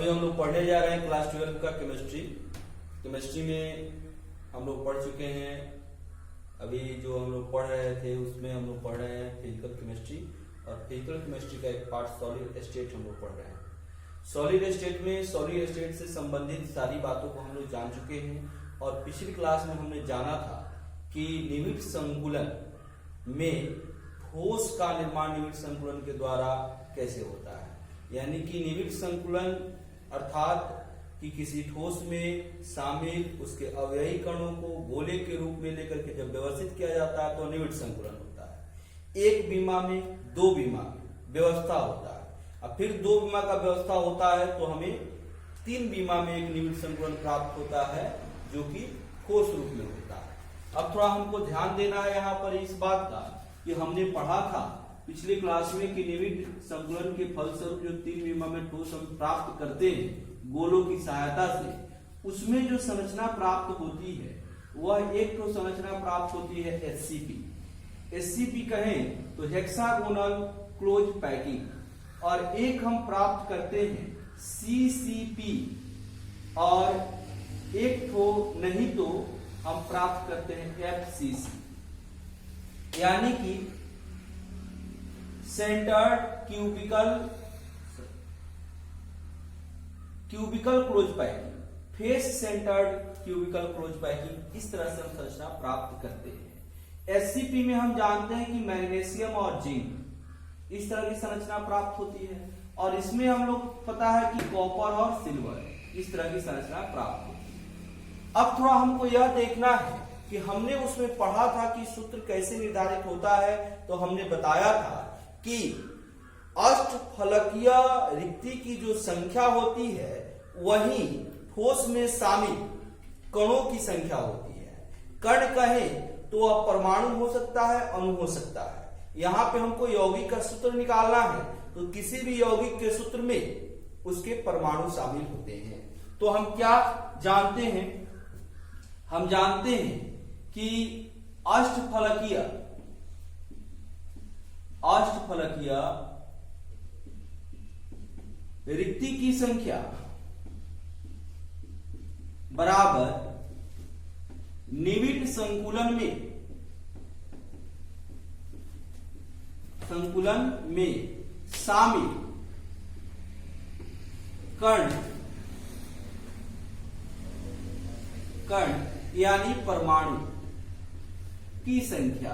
अभी हम लोग पढ़ने जा रहे हैं क्लास 12 का केमिस्ट्री में हम लोग पढ़ चुके हैं। अभी जो हम लोग पढ़ रहे थे उसमें हम लोग पढ़ रहे हैं फिजिकल केमिस्ट्री, और फिजिकल केमिस्ट्री का एक पार्ट सॉलिड स्टेट हम लोग पढ़ रहे हैं। सॉलिड स्टेट में सॉलिड स्टेट से संबंधित सारी बातों को हम लोग जान चुके हैं, और पिछली क्लास में हमने जाना था कि निविड़ संकुलन में ठोस का निर्माण निविड़ संकुलन के द्वारा कैसे होता है। यानी कि निविड़ संकुलन अर्थात कि किसी ठोस में शामिल उसके अवयवी कणों को गोले के रूप में लेकर के जब व्यवस्थित किया जाता है तो निविड़ संकुलन होता है। एक बीमा में दो बीमा में व्यवस्था होता है, अब फिर दो बीमा का व्यवस्था होता है तो हमें तीन बीमा में एक निविड़ संकुलन प्राप्त होता है जो कि ठोस रूप में होता है। अब थोड़ा हमको ध्यान देना है यहाँ पर इस बात का कि हमने पढ़ा था पिछली क्लास में कि निविड़ संकुलन के फलस्वरूप जो तीन बीमा में ठोस हम प्राप्त करते हैं गोलों की सहायता से, उसमें जो संरचना प्राप्त होती है वह एक तो संरचना प्राप्त होती है एचसीपी कहें तो हेक्सागोनल क्लोज पैकिंग, और एक हम प्राप्त करते हैं सीसीपी, और एक तो नहीं तो हम प्राप्त करते हैं एफसीसी, यानी कि centred cubical close packing, face centred cubical close packing, इस तरह से हम संरचना प्राप्त करते हैं। एससीपी में हम जानते हैं कि मैग्नीशियम और जिंक इस तरह की संरचना प्राप्त होती है, और इसमें हम लोग पता है कि कॉपर और सिल्वर इस तरह की संरचना प्राप्त होती है। अब थोड़ा हमको यह देखना है कि हमने उसमें पढ़ा था कि सूत्र कैसे निर्धारित होता है, तो हमने बताया था कि अष्टफलकीय रिक्ति की जो संख्या होती है वही ठोस में शामिल कणों की संख्या होती है। कण कहें तो वह परमाणु हो सकता है, अणु हो सकता है। यहाँ पे हमको यौगिक का सूत्र निकालना है तो किसी भी यौगिक के सूत्र में उसके परमाणु शामिल होते हैं। तो हम क्या जानते हैं, हम जानते हैं कि अष्टफलकीय रिक्ति की संख्या बराबर निविड़ संकुलन में शामिल कण यानी परमाणु की संख्या।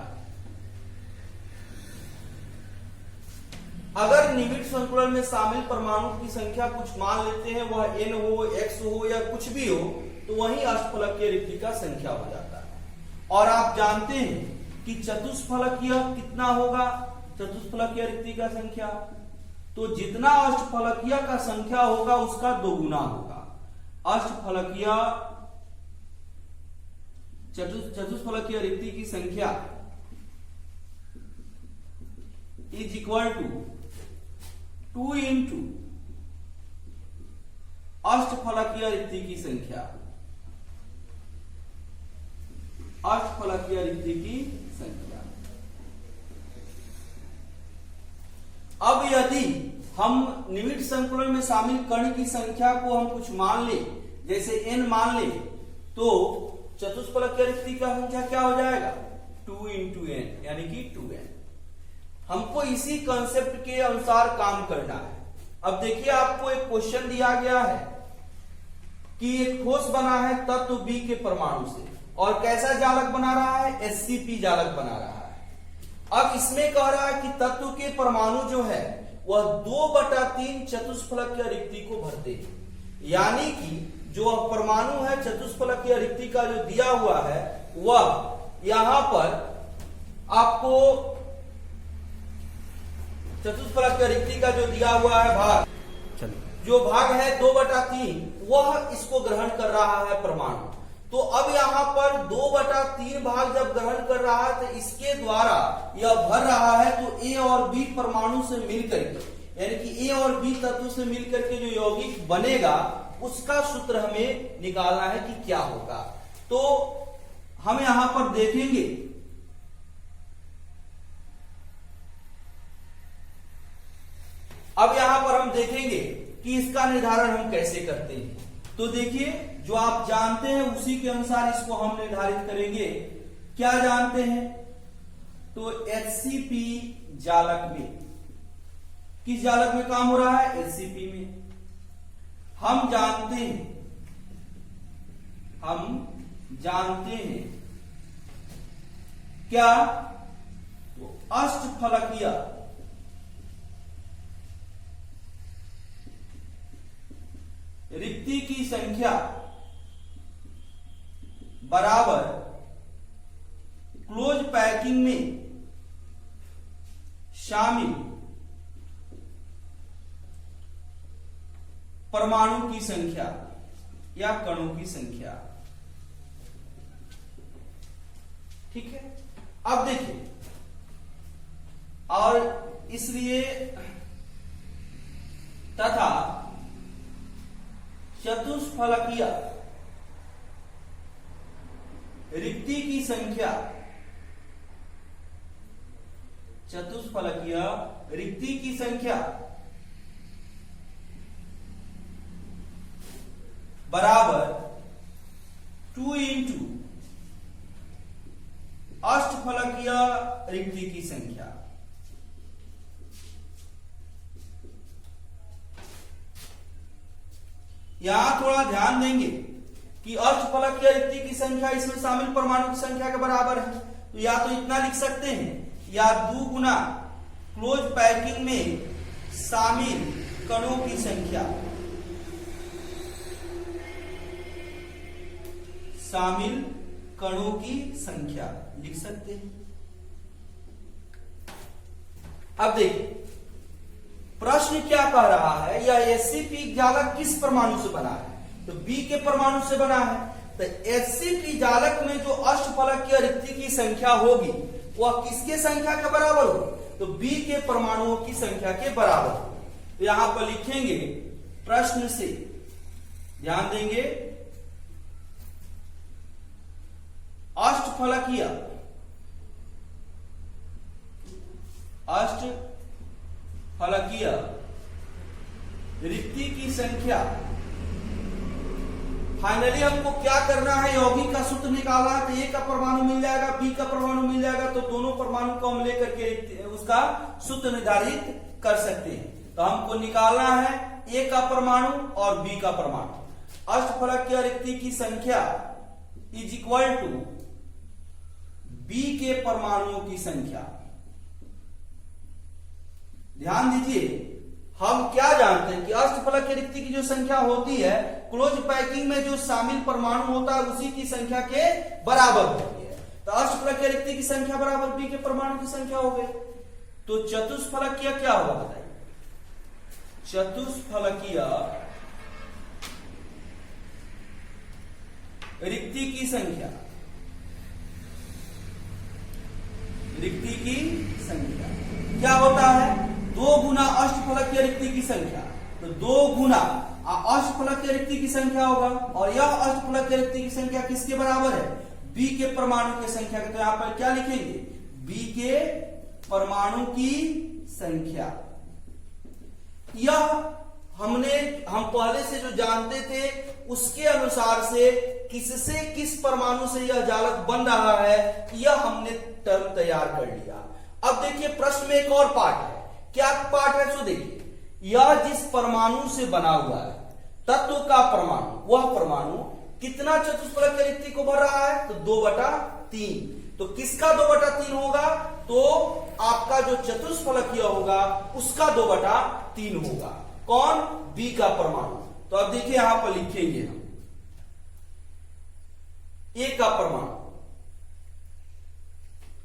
अगर निविड़ संकुलन में शामिल परमाणु की संख्या कुछ मान लेते हैं, वह n हो, x हो या कुछ भी हो, तो वही अष्टफलकीय रिक्ति का संख्या हो जाता है। और आप जानते हैं कि चतुष्फलकीय कितना होगा, चतुष्फलकीय रिक्ति का संख्या, तो जितना अष्टफलकीय का संख्या होगा उसका दोगुना होगा। अष्टफलकीय चतुष्फलकीय रिक्ति की संख्या इज इक्वल टू 2 इंटू अष्टफलकीय रिक्ति की संख्या, अष्टफलकीय रिक्ति की संख्या। अब यदि हम निविड़ संकुलन में शामिल कण की संख्या को हम कुछ मान ले, जैसे n मान ले, तो चतुष्फलकीय रिक्ति का संख्या क्या हो जाएगा 2 इंटू n, यानी कि 2n। हमको इसी कंसेप्ट के अनुसार काम करना है। अब देखिए आपको एक क्वेश्चन दिया गया है कि एक ठोस बना है तत्व B के परमाणु से, और कैसा जालक बना रहा है, एससीपी जालक बना रहा है। अब इसमें कह रहा है कि तत्व के परमाणु जो है वह 2/3 चतुष्फलकीय रिक्ति को भरते हैं, यानी कि जो परमाणु है चतुष्फलकीय रिक्ति का जो दिया हुआ है वह यहां पर आपको चतुष्फलकीय रिक्ति का जो दिया हुआ है भाग, जो भाग है 2/3, वह इसको ग्रहण कर रहा है परमाणु। तो अब यहाँ पर 2/3 भाग जब ग्रहण कर रहा है तो इसके द्वारा यह भर रहा है, तो A और B परमाणु से मिलकर के, यानी कि A और B तत्व से मिलकर के जो यौगिक बनेगा उसका सूत्र हमें निकालना है कि क्या होगा। तो हम यहां पर देखेंगे अब यहां पर हम देखेंगे कि कि इसका निर्धारण हम कैसे करते हैं। तो देखिए, जो आप जानते हैं उसी के अनुसार इसको हम निर्धारित करेंगे। क्या जानते हैं? तो HCP जालक में, किस जालक में काम हो रहा है? HCP में। हम जानते हैं क्या? तो अष्टफलकीय रिक्ति की संख्या बराबर क्लोज पैकिंग में शामिल परमाणु की संख्या या कणों की संख्या। ठीक है, अब देखिए, और इसलिए तथा चतुष्फलकीय रिक्ति की संख्या, चतुष्फलकीय रिक्ति की संख्या बराबर 2 इंटू अष्टफलकीय रिक्ति की संख्या। यहां थोड़ा ध्यान देंगे कि अष्टफलकीय रिक्ति की संख्या इसमें शामिल परमाणु की संख्या के बराबर है। तो या तो इतना लिख सकते हैं, या 2 गुना क्लोज पैकिंग में शामिल कणों की संख्या, शामिल कणों की संख्या लिख सकते हैं। अब देखिए, प्रश्न क्या कह रहा है? यह HCP जालक किस परमाणु से बना है? तो B के परमाणु से बना है। तो HCP जालक में जो अष्टफलकीय रिक्ति की संख्या होगी वह किसके संख्या के बराबर होगी? तो B के परमाणुओं की संख्या के बराबर। तो यहां पर लिखेंगे प्रश्न से, ध्यान देंगे, अष्टफलकीय रिक्ति की संख्या। फाइनली हमको क्या करना है? यौगिक का सूत्र निकालना है। तो A का परमाणु मिल जाएगा, B का परमाणु मिल जाएगा, तो दोनों परमाणु को हम लेकर के उसका सूत्र निर्धारित कर सकते हैं। तो हमको निकालना है A का परमाणु और B का परमाणु। अष्टफलकीय रिक्ति की संख्या इज इक्वल टू B के परमाणुओं की संख्या। ध्यान दीजिए, हम क्या जानते हैं कि अष्टफलकीय रिक्ति की जो संख्या होती है क्लोज पैकिंग में जो शामिल परमाणु होता है उसी की संख्या के बराबर होती है। तो अष्टफलकीय रिक्ति की संख्या बराबर B के परमाणु की संख्या हो गई। तो चतुष्फलकीय क्या होगा बताइए? चतुष्फलकीय रिक्ति की संख्या, रिक्ति की संख्या क्या होता है? 2 गुना अष्टफलकीय रिक्ति की संख्या। तो 2 गुना अष्टफलकीय रिक्ति की संख्या होगा, और यह अष्टफलकीय रिक्ति की संख्या किसके बराबर है? B के परमाणु की संख्या के। तो यहां पर क्या लिखेंगे? B के परमाणु की संख्या। यह हम पहले से जो जानते थे उसके अनुसार से किससे किस परमाणु से यह जालक बन रहा है, यह हमने टर्म तैयार कर लिया। अब देखिए, प्रश्न में एक और पार्ट है। क्या पार्ट है? सो देखिए, यह जिस परमाणु से बना हुआ है, तत्व का परमाणु, वह परमाणु कितना चतुष्फलकीय रिक्ति को भर रहा है? तो 2/3। तो किसका 2/3 होगा? तो आपका जो चतुष्फलकीय होगा उसका 2/3 होगा। कौन? B का परमाणु। तो अब देखिए, यहां पर लिखेंगे हम A का परमाणु,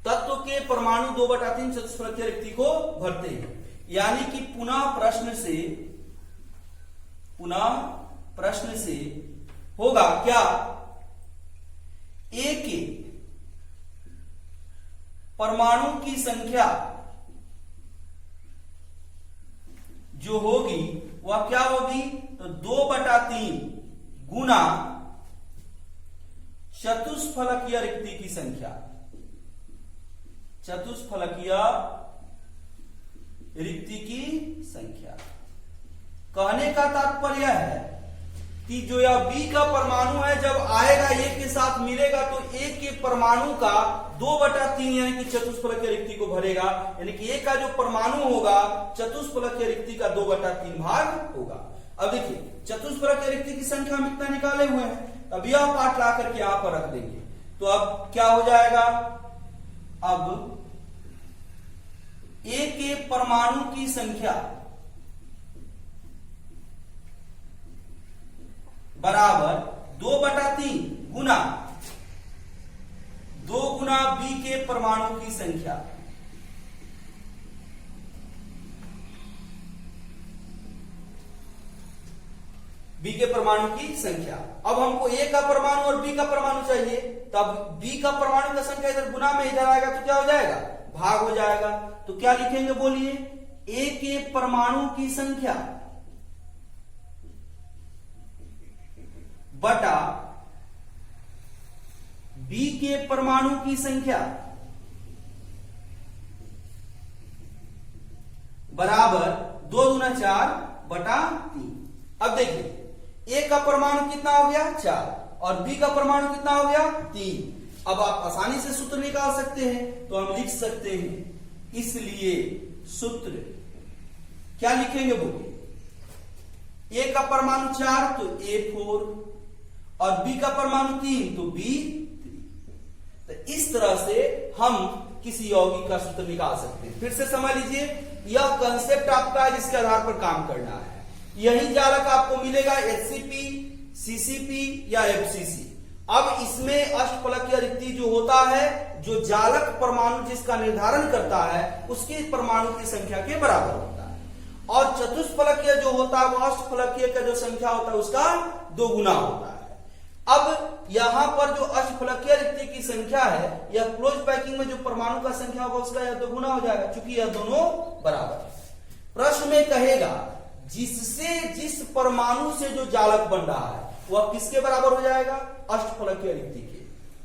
तत्व के परमाणु 2/3 चतुष्फलकीय रिक्ति को भरते हैं। यानी कि पुनः प्रश्न से होगा क्या? A के परमाणु की संख्या जो होगी वह क्या होगी? तो 2/3 गुना चतुष्फलकीय रिक्ति की संख्या, चतुष्फलकीय रिक्ति की संख्या कहने का तात्पर्य है कि जो यह B का परमाणु है जब आएगा A के साथ मिलेगा तो A के परमाणु का 2/3 यानी कि चतुष्फलकीय रिक्ति को भरेगा, यानी कि A का जो परमाणु होगा चतुष्फलकीय रिक्ति का 2/3 भाग होगा। अब देखिए चतुष्फलकीय रिक्ति की संख्या हम इतना निकाले हुए हैं, अब यह पार्ट ला करके यहां पर रख देंगे तो अब क्या हो जाएगा, अब A के परमाणु की संख्या बराबर 2/3 गुना 2 गुना B के परमाणु की संख्या, B के परमाणु की संख्या। अब हमको A का परमाणु और B का परमाणु चाहिए, तब B का परमाणु का संख्या इधर गुना में इधर आएगा तो क्या हो जाएगा, भाग हो जाएगा। तो क्या लिखेंगे बोलिए, A के परमाणु की संख्या बटा B के परमाणु की संख्या बराबर 2 गुना 4/3। अब देखिए A का परमाणु कितना हो गया 4 और B का परमाणु कितना हो गया 3। अब आप आसानी से सूत्र निकाल सकते हैं, तो हम लिख सकते हैं, इसलिए सूत्र क्या लिखेंगे बोलिए, A का परमाणु 4 तो A4 और B का परमाणु 3 तो B3। तो इस तरह से हम किसी यौगिक का सूत्र निकाल सकते हैं। फिर से समझ लीजिए, यह कंसेप्ट आपका है जिसके आधार पर काम करना है। यही जालक आपको मिलेगा HCP, CCP या FCC। अब इसमें अष्टफलकीय रिक्ति जो होता है, जो जालक परमाणु जिसका निर्धारण करता है उसके परमाणु की संख्या के बराबर होता है, और चतुष्फलकीय जो होता है वो अष्टफलकीय का जो संख्या होता है उसका 2 गुना होता है। अब यहां पर जो अष्टफलकीय रिक्ति की संख्या है, यह क्लोज पैकिंग में जो परमाणु का संख्या होगा उसका यह 2 गुना हो जाएगा, क्योंकि यह दोनों बराबर है। प्रश्न में कहेगा जिससे जिस परमाणु से जो जालक बन रहा है वह किसके बराबर हो जाएगा, अष्टफलकीय रिक्ति के,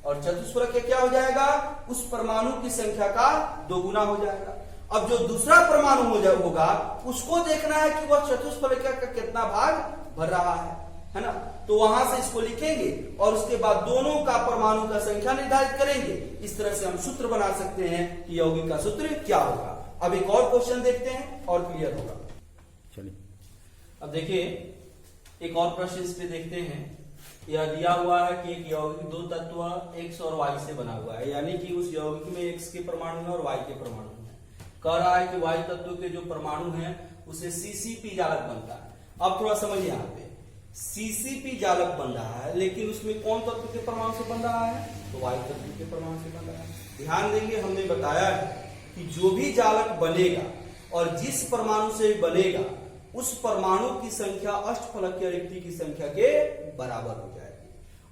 और चतुष्फलकीय क्या हो जाएगा, उस परमाणु की संख्या का 2 गुना हो जाएगा। अब जो दूसरा परमाणु होगा उसको देखना है कि वह चतुष्फलकीय का कितना भाग भर रहा है ना। तो वहां से इसको लिखेंगे और उसके बाद दोनों का परमाणु का संख्या निर्धारित करेंगे। इस तरह से हम सूत्र बना सकते हैं कि यौगिक का सूत्र क्या होगा। अब एक और क्वेश्चन देखते हैं और क्लियर होगा। चलिए अब देखिए एक और प्रश्न इस पे देखते हैं। यह दिया हुआ है कि एक यौगिक 2 तत्व X और Y से बना हुआ है, यानी कि उस यौगिक में X के परमाणु है और Y के परमाणु है। कह रहा है कि Y तत्व के जो परमाणु है उसे CCP जालक बनता है। अब थोड़ा समझिए, यहाँ पे CCP जालक बन रहा है, लेकिन उसमें कौन तत्व के परमाणु से बन रहा है, तो Y तत्व के परमाणु से बन रहा है। ध्यान देंगे, हमने बताया है कि जो भी जालक बनेगा और जिस परमाणु से बनेगा उस परमाणु की संख्या अष्टफलकीय रिक्ति की संख्या के बराबर हो जाएगी।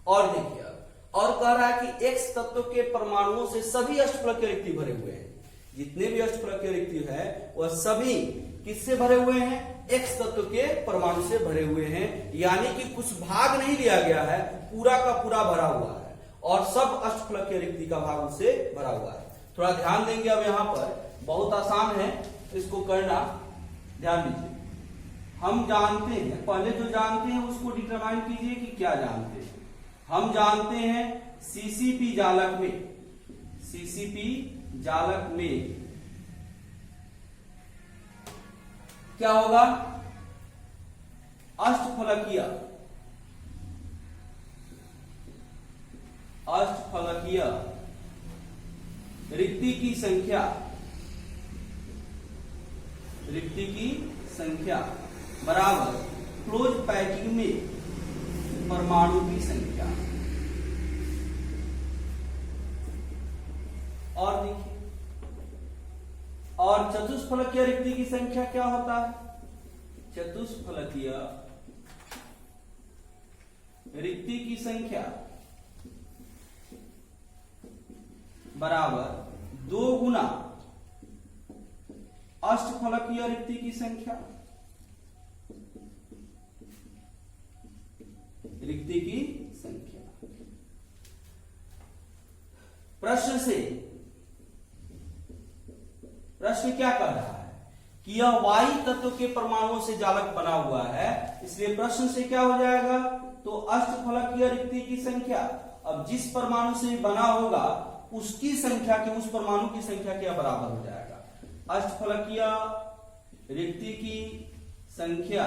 और देखिए, और कह रहा है कि X तत्व के परमाणुओं से सभी अष्टफलकीय रिक्ति भरे हुए हैं। जितने भी अष्टफलकीय रिक्ति है वह सभी किससे भरे हुए हैं, X तत्व के परमाणु से भरे हुए हैं, यानी कि कुछ भाग नहीं लिया गया है, पूरा का पूरा भरा हुआ है और सब अष्टफलकीय रिक्ति का भाग उससे भरा हुआ है। थोड़ा ध्यान देंगे, अब यहाँ पर बहुत आसान है इसको करना, ध्यान दीजिए। हम जानते हैं, पहले जो जानते हैं उसको डिटरमाइन कीजिए कि क्या जानते हैं। हम जानते हैं CCP जालक में क्या होगा, अष्टफलकीय रिक्ति की संख्या बराबर क्लोज पैकिंग में परमाणु की संख्या। और देखिए, और चतुष्फलकीय रिक्ति की संख्या क्या होता है, चतुष्फलकीय रिक्ति की संख्या बराबर 2 गुना अष्टफलकीय रिक्ति की संख्या, रिक्ति की संख्या। प्रश्न क्या कह रहा है कि यह वाई तत्व के परमाणुओं से जालक बना हुआ है, इसलिए प्रश्न से क्या हो जाएगा, तो अष्टफलकीय रिक्ति की संख्या, अब जिस परमाणु से बना होगा उसकी संख्या के उस परमाणु की संख्या के बराबर हो जाएगा। अष्टफलकीय रिक्ति की संख्या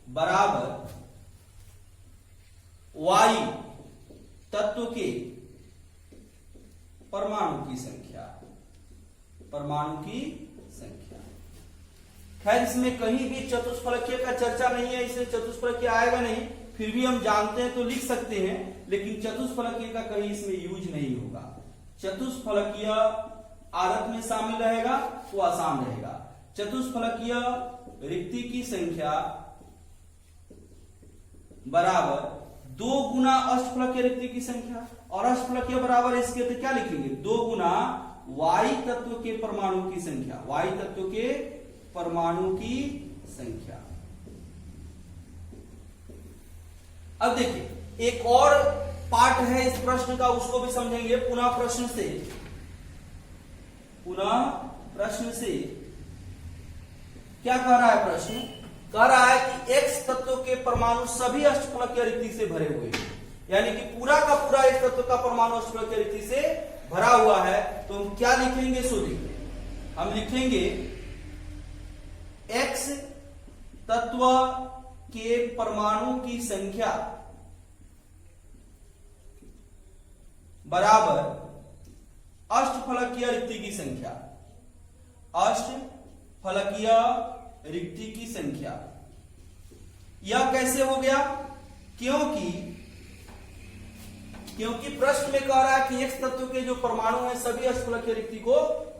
बराबर वाई तत्व के परमाणु की संख्या, परमाणु की संख्या। खैर इसमें कहीं भी चतुष्फलकीय का चर्चा नहीं है, इसलिए चतुष्फलकीय आएगा नहीं, फिर भी हम जानते हैं तो लिख सकते हैं, लेकिन चतुष्फलकीय का कहीं इसमें यूज नहीं होगा। चतुष्फलकीय आदत में शामिल रहेगा तो आसान रहेगा। चतुष्फलकीय रिक्ति की संख्या बराबर 2 गुना अष्टफलकीय रिक्ति की संख्या, और अष्टफलकीय बराबर इसके तो क्या लिखेंगे, 2 गुना वाई तत्व के परमाणु की संख्या, वाई तत्व के परमाणु की संख्या। अब देखिए एक और पार्ट है इस प्रश्न का, उसको भी समझेंगे। पुनः प्रश्न से क्या कह रहा है प्रश्न, कह रहा है कि X तत्व के परमाणु सभी अष्टफलकीय रिक्ति से भरे हुए हैं, यानी कि पूरा का पूरा X तत्व का परमाणु अष्टफलकीय रिक्ति से भरा हुआ है। तो हम क्या लिखेंगे, सो लिखेंगे, हम लिखेंगे X तत्व के परमाणु की संख्या बराबर अष्टफलकीय रिक्ति की संख्या, अष्टफलकीय रिक्ति की संख्या। यह कैसे हो गया, क्योंकि प्रश्न में कह रहा है कि X तत्व के जो परमाणु हैं सभी अष्टफलकीय रिक्ति को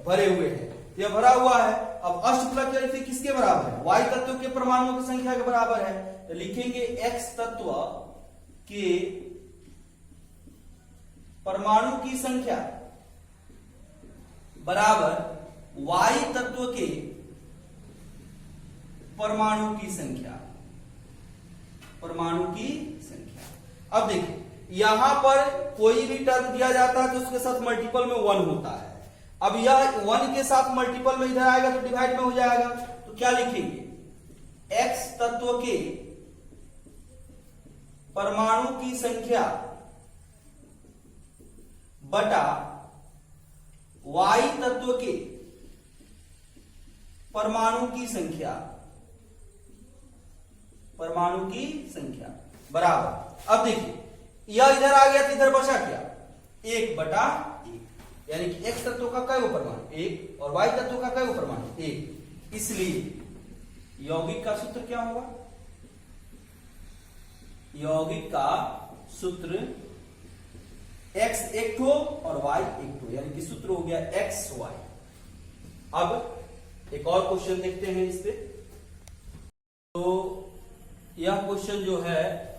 भरे हुए हैं, यह भरा हुआ है। अब अष्टफलकीय रिक्ति किसके बराबर है, Y तत्व के परमाणुओं की संख्या के बराबर है, तो लिखेंगे X तत्व के परमाणु की संख्या बराबर Y तत्व के परमाणु की संख्या, परमाणु की संख्या। अब देखिए यहां पर कोई भी टर्म दिया जाता है तो उसके साथ मल्टीपल में 1 होता है। अब यह 1 के साथ मल्टीपल में इधर आएगा तो डिवाइड में हो जाएगा, तो क्या लिखेंगे, X तत्व के परमाणु की संख्या बटा Y तत्व के परमाणु की संख्या, परमाणु की संख्या बराबर। अब देखिए यह इधर आ गया तो इधर बचा क्या, 1/1, यानी कि X तत्व का कई परमाणु 1 और Y तत्व का कई परमाणु 1, इसलिए यौगिक का सूत्र क्या होगा, यौगिक का सूत्र X एक ठो और Y एक ठो, यानी कि सूत्र हो गया XY। अब एक और क्वेश्चन देखते हैं इस पे। तो यह क्वेश्चन जो है,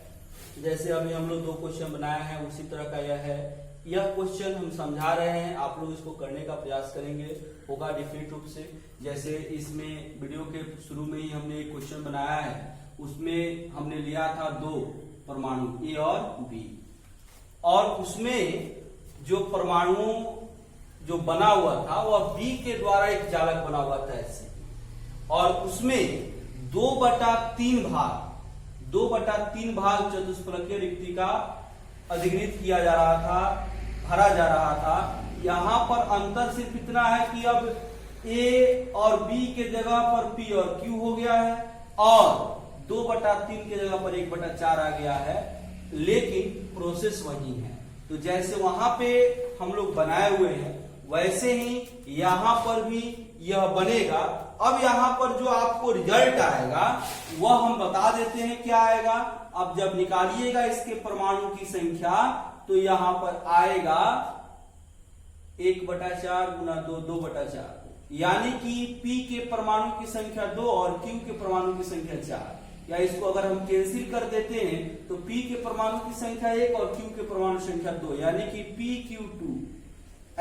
जैसे अभी हम लोग 2 क्वेश्चन बनाए हैं उसी तरह का यह है। यह क्वेश्चन हम समझा रहे हैं, आप लोग इसको करने का प्रयास करेंगे, होगा डिफिनिट रूप से। जैसे इसमें वीडियो के शुरू में ही हमने एक क्वेश्चन बनाया है, उसमें हमने लिया था 2 परमाणु A और B, और उसमें जो परमाणु जो बना हुआ था वह B के द्वारा एक जालक बना हुआ था ऐसे, और उसमें 2/3 भाग चतुष्फलकीय रिक्ति का अधिग्रहित किया जा रहा था, भरा जा रहा था। यहां पर अंतर सिर्फ इतना है कि अब A और B के जगह पर P और Q हो गया है, और 2/3 के जगह पर 1/4 आ गया है, लेकिन प्रोसेस वही है। तो जैसे वहां पे हम लोग बनाए हुए हैं वैसे ही यहां पर भी यह बनेगा। अब यहां पर जो आपको रिजल्ट आएगा वह हम बता देते हैं क्या आएगा। अब जब निकालिएगा इसके परमाणु की संख्या तो यहां पर आएगा 1/4 गुना 2/4, यानी कि P के परमाणु की संख्या 2 और Q के परमाणु की संख्या 4। या इसको अगर हम कैंसिल कर देते हैं तो P के परमाणु की संख्या 1 और Q के परमाणु संख्या 2, यानी कि PQ2,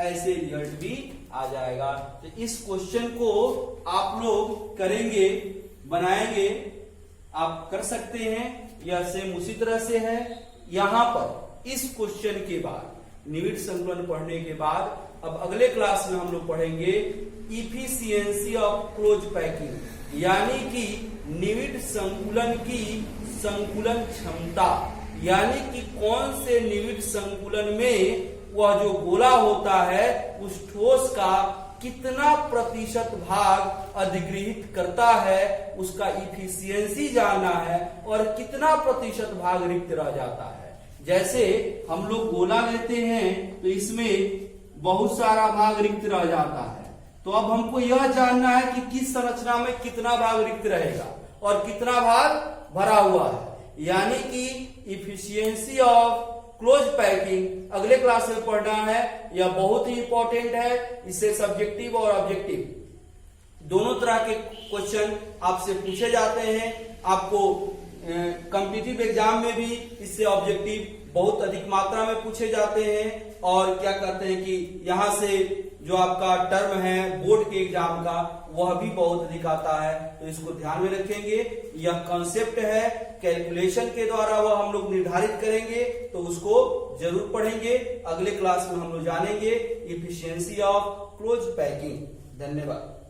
ऐसे रिजल्ट भी आ जाएगा। तो इस क्वेश्चन को आप लोग करेंगे, बनाएंगे, आप कर सकते हैं। यह सेम उसी तरह से है। यहां पर इस क्वेश्चन के बाद निविड संकुलन पढ़ने के बाद अब अगले क्लास में हम लोग पढ़ेंगे इफिशियंसी ऑफ क्लोज पैकिंग, यानी कि निविड संकुलन की संकुलन क्षमता, यानी कि कौन से निविड संकुलन में वह जो गोला होता है उस ठोस का कितना प्रतिशत भाग अधिग्रहित करता है, उसका इफिशियंसी जानना है, और कितना प्रतिशत भाग रिक्त रह जाता है। जैसे हम लोग गोला लेते हैं तो इसमें बहुत सारा भाग रिक्त रह जाता है, तो अब हमको यह जानना है कि किस संरचना में कितना भाग रिक्त रहेगा और कितना भाग भरा हुआ है, यानी कि इफिशियंसी ऑफ क्लोज पैकिंग अगले क्लास में पढ़ना है। यह बहुत ही इंपॉर्टेंट है, इससे सब्जेक्टिव और ऑब्जेक्टिव दोनों तरह के क्वेश्चन आपसे पूछे जाते हैं। आपको कॉम्पिटिटिव एग्जाम में भी इससे ऑब्जेक्टिव बहुत अधिक मात्रा में पूछे जाते हैं, और क्या कहते हैं कि यहाँ से जो आपका टर्म है बोर्ड के एग्जाम का वह भी बहुत अधिक आता है, तो इसको ध्यान में रखेंगे। यह कॉन्सेप्ट है, कैलकुलेशन के द्वारा वह हम लोग निर्धारित करेंगे, तो उसको जरूर पढ़ेंगे। अगले क्लास में हम लोग जानेंगे इफिशियंसी ऑफ क्लोज पैकिंग। धन्यवाद।